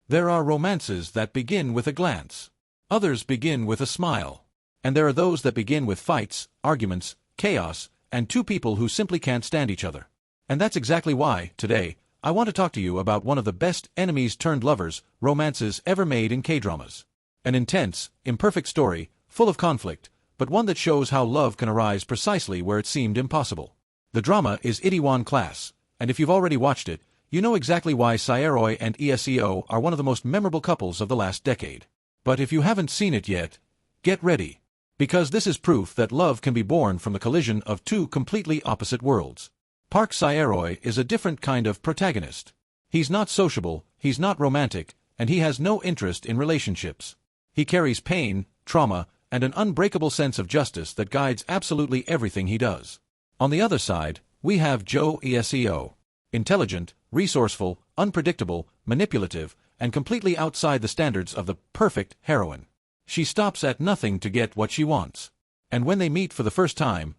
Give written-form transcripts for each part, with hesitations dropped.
There are romances that begin with a glance. Others begin with a smile. And there are those that begin with fights, arguments, chaos, and two people who simply can't stand each other. And that's exactly why, today, I want to talk to you about one of the best enemies-turned-lovers romances ever made in K-dramas. An intense, imperfect story, full of conflict, but one that shows how love can arise precisely where it seemed impossible. The drama is Itaewon Class, and if you've already watched it, you know exactly why Saeroyi and Yi-seo are one of the most memorable couples of the last decade. But if you haven't seen it yet, get ready. Because this is proof that love can be born from the collision of two completely opposite worlds. Park Saeroyi is a different kind of protagonist. He's not sociable, he's not romantic, and he has no interest in relationships. He carries pain, trauma, and an unbreakable sense of justice that guides absolutely everything he does. On the other side, we have Yi-seo. Intelligent, resourceful, unpredictable, manipulative, and completely outside the standards of the perfect heroine. She stops at nothing to get what she wants. And when they meet for the first time,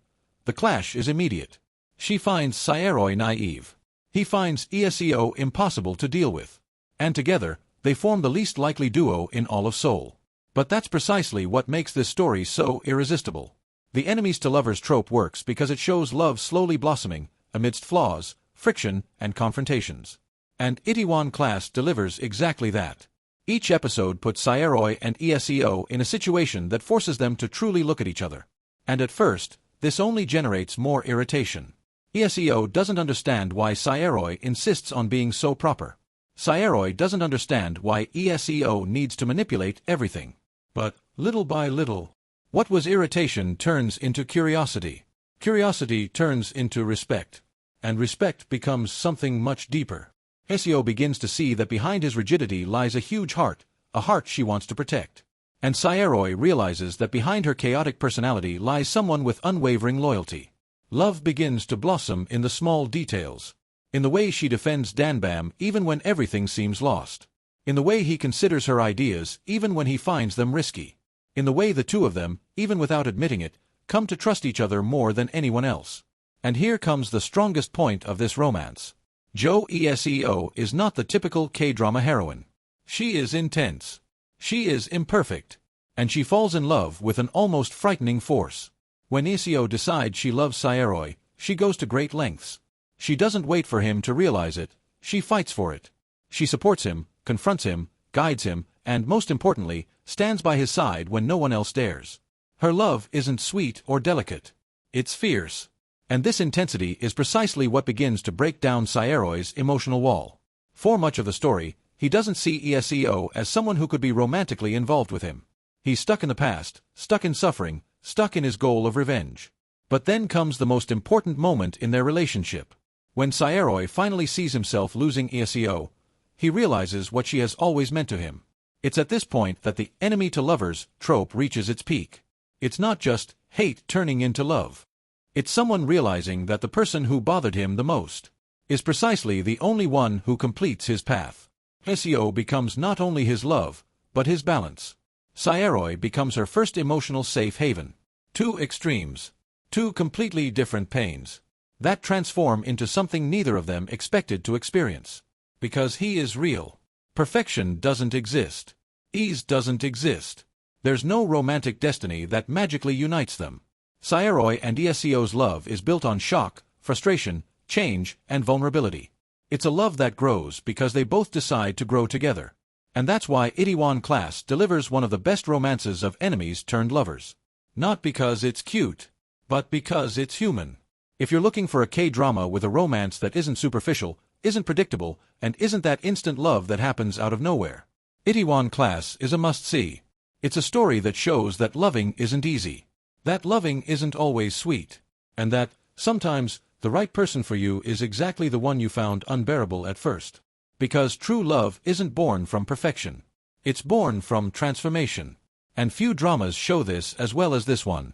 the clash is immediate. She finds Saeroyi naive. He finds Yi-seo impossible to deal with. And together, they form the least likely duo in all of Seoul. But that's precisely what makes this story so irresistible. The enemies-to-lovers trope works because it shows love slowly blossoming, amidst flaws, friction, and confrontations. And Itaewon Class delivers exactly that. Each episode puts Saeroyi and Yi-seo in a situation that forces them to truly look at each other. And at first, this only generates more irritation. Yi-seo doesn't understand why Saeroyi insists on being so proper. Saeroyi doesn't understand why Yi-seo needs to manipulate everything. But, little by little, what was irritation turns into curiosity. Curiosity turns into respect. And respect becomes something much deeper. Yi-seo begins to see that behind his rigidity lies a huge heart, a heart she wants to protect. And Saeroyi realizes that behind her chaotic personality lies someone with unwavering loyalty. Love begins to blossom in the small details. In the way she defends Danbam even when everything seems lost. In the way he considers her ideas even when he finds them risky. In the way the two of them, even without admitting it, come to trust each other more than anyone else. And here comes the strongest point of this romance. Yi-seo is not the typical K-drama heroine. She is intense. She is imperfect. And she falls in love with an almost frightening force. When Yi-seo decides she loves Saeroyi, she goes to great lengths. She doesn't wait for him to realize it, she fights for it. She supports him, confronts him, guides him, and most importantly, stands by his side when no one else dares. Her love isn't sweet or delicate. It's fierce. And this intensity is precisely what begins to break down Saeroyi's emotional wall. For much of the story, he doesn't see Yi-seo as someone who could be romantically involved with him. He's stuck in the past, stuck in suffering, stuck in his goal of revenge. But then comes the most important moment in their relationship. When Saeroyi finally sees himself losing Yi-seo, he realizes what she has always meant to him. It's at this point that the enemy-to-lovers trope reaches its peak. It's not just hate turning into love. It's someone realizing that the person who bothered him the most is precisely the only one who completes his path. Yi-seo becomes not only his love, but his balance. Saeroyi becomes her first emotional safe haven. Two extremes. Two completely different pains. That transform into something neither of them expected to experience. Because he is real. Perfection doesn't exist. Ease doesn't exist. There's no romantic destiny that magically unites them. Saeroyi and Yi-seo's love is built on shock, frustration, change, and vulnerability. It's a love that grows because they both decide to grow together. And that's why Itaewon Class delivers one of the best romances of enemies-turned-lovers. Not because it's cute, but because it's human. If you're looking for a K-drama with a romance that isn't superficial, isn't predictable, and isn't that instant love that happens out of nowhere, Itaewon Class is a must-see. It's a story that shows that loving isn't easy. That loving isn't always sweet. And that, sometimes, the right person for you is exactly the one you found unbearable at first. Because true love isn't born from perfection. It's born from transformation. And few dramas show this as well as this one.